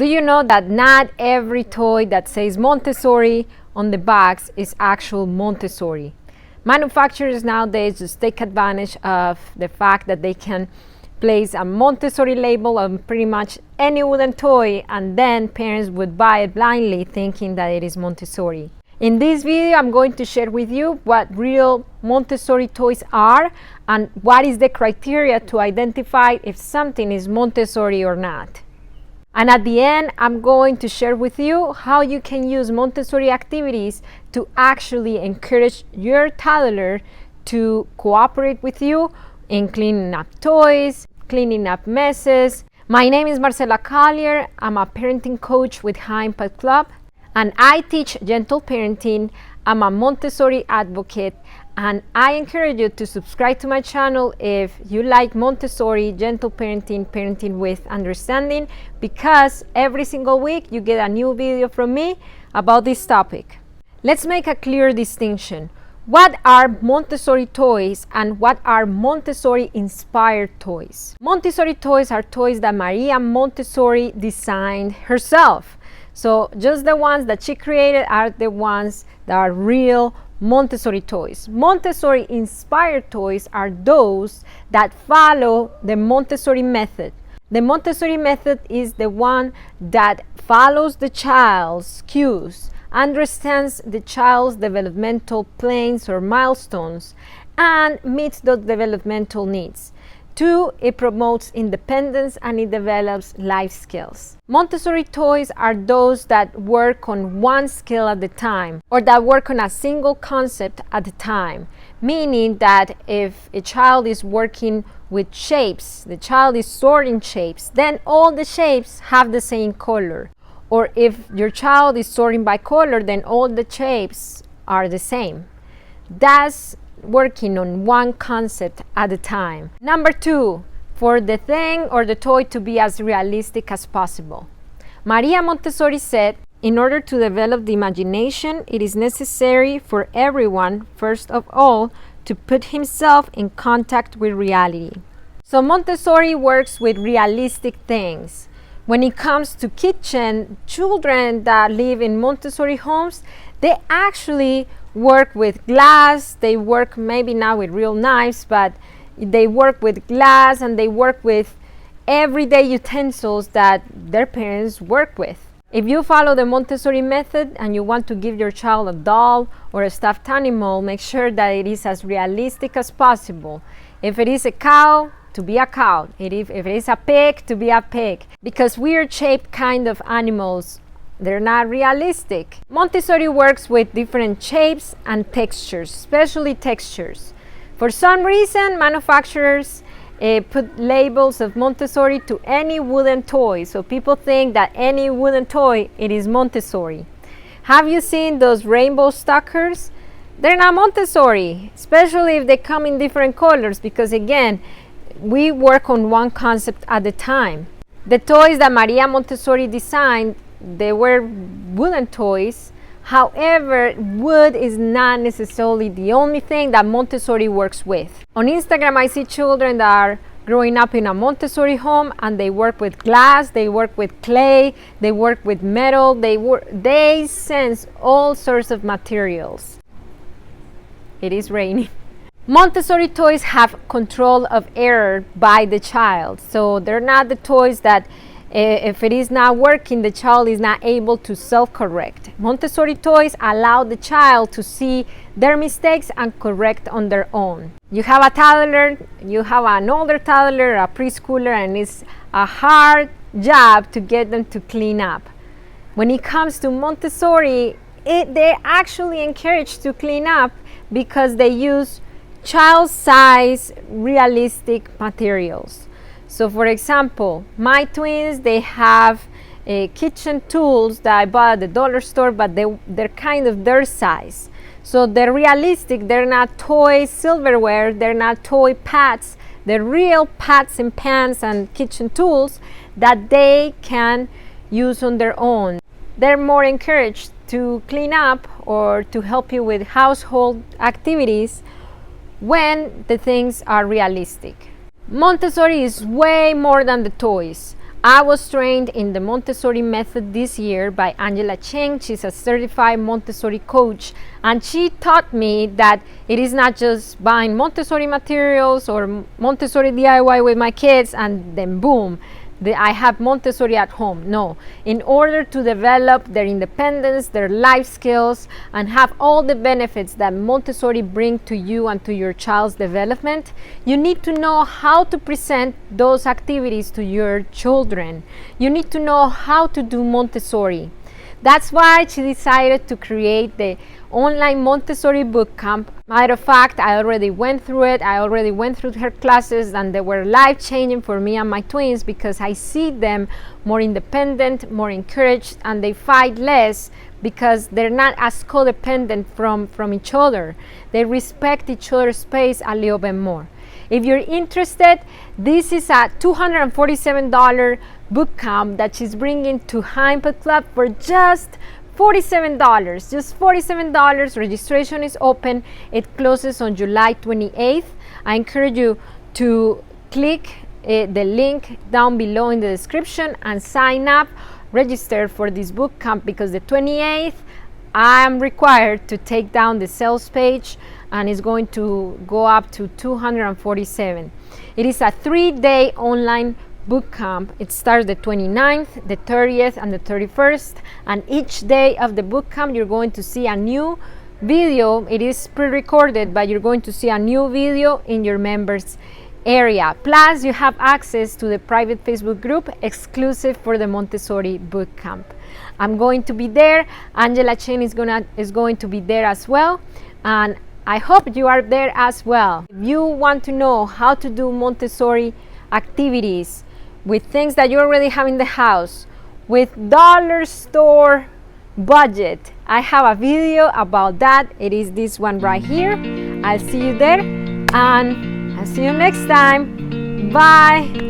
Do you know that not every toy that says Montessori on the box is actual Montessori? Manufacturers nowadays just take advantage of the fact that they can place a Montessori label on pretty much any wooden toy, and then parents would buy it blindly thinking that it is Montessori. In this video, I'm going to share with you what real Montessori toys are and what is the criteria to identify if something is Montessori or not. And at the end, I'm going to share with you how you can use Montessori activities to actually encourage your toddler to cooperate with you in cleaning up toys, cleaning up messes. My name is Marcela Collier. I'm a parenting coach with Impact Club, and I teach gentle parenting. I'm a Montessori advocate, and I encourage you to subscribe to my channel if you like Montessori, gentle parenting, parenting with understanding, because every single week you get a new video from me about this topic. Let's make a clear distinction. What are Montessori toys and what are Montessori inspired toys? Montessori toys are toys that Maria Montessori designed herself. So just the ones that she created are the ones that are real Montessori toys. Montessori inspired toys are those that follow the Montessori method. The Montessori method is the one that follows the child's cues, understands the child's developmental planes or milestones, and meets those developmental needs. 2, it promotes independence and it develops life skills. Montessori toys are those that work on one skill at a time, or that work on a single concept at a time, meaning that if a child is working with shapes, the child is sorting shapes, then all the shapes have the same color. Or if your child is sorting by color, then all the shapes are the same. That's working on one concept at a time. Number 2, for the thing or the toy to be as realistic as possible. Maria Montessori said, in order to develop the imagination, it is necessary for everyone, first of all, to put himself in contact with reality. So Montessori works with realistic things. When it comes to kitchen, children that live in Montessori homes, they actually work with glass. They work maybe not with real knives, but they work with glass and they work with everyday utensils that their parents work with. If you follow the Montessori method and you want to give your child a doll or a stuffed animal, make sure that it is as realistic as possible. If it is a cow, to be a cow. If it is a pig, to be a pig. Because weird shaped kind of animals, they're not realistic. Montessori works with different shapes and textures, especially textures. For some reason, manufacturers put labels of Montessori to any wooden toy, so people think that any wooden toy, it is Montessori. Have you seen those rainbow stalkers? They're not Montessori, especially if they come in different colors, because again, we work on one concept at a time. The toys that Maria Montessori designed, they were wooden toys. However, wood is not necessarily the only thing that Montessori works with. On Instagram, I see children that are growing up in a Montessori home and they work with glass, they work with clay, they work with metal, they sense all sorts of materials. It is raining. Montessori toys have control of error by the child. So they're not the toys that if it is not working, the child is not able to self-correct. Montessori toys allow the child to see their mistakes and correct on their own. You have a toddler, you have an older toddler, a preschooler, and it's a hard job to get them to clean up. When it comes to Montessori, they're actually encouraged to clean up because they use child-size realistic materials. So for example, my twins, they have kitchen tools that I bought at the dollar store, but they're kind of their size. So they're realistic, they're not toy silverware, they're not toy pots, they're real pots and pans and kitchen tools that they can use on their own. They're more encouraged to clean up or to help you with household activities when the things are realistic. Montessori is way more than the toys. I was trained in the Montessori method this year by Angela Cheng. She's a certified Montessori coach, and she taught me that it is not just buying Montessori materials or Montessori DIY with my kids and then boom, I have Montessori at home. No, in order to develop their independence, their life skills, and have all the benefits that Montessori bring to you and to your child's development, you need to know how to present those activities to your children. You need to know how to do Montessori. That's why she decided to create the online Montessori boot camp. Matter of fact, I already went through it. I already went through her classes, and they were life-changing for me and my twins because I see them more independent, more encouraged, and they fight less because they're not as codependent from each other. They respect each other's space a little bit more. If you're interested, this is a $247 boot camp that she's bringing to High Impact Club for just $47. Just $47. Registration is open. It closes on July 28th. I encourage you to click the link down below in the description and sign up, register for this boot camp, because the 28th I am required to take down the sales page and it's going to go up to $247. It is a 3-day online boot camp. It starts the 29th, the 30th, and the 31st, and each day of the boot camp you're going to see a new video. It is pre-recorded, but you're going to see a new video in your members area. Plus you have access to the private Facebook group exclusive for the Montessori boot camp. I'm going to be there. Angela Chen is going to be there as well, and I hope you are there as well. If you want to know how to do Montessori activities with things that you already have in the house with dollar store budget, I have a video about that. It is this one right here. I'll see you there, and I'll see you next time. Bye.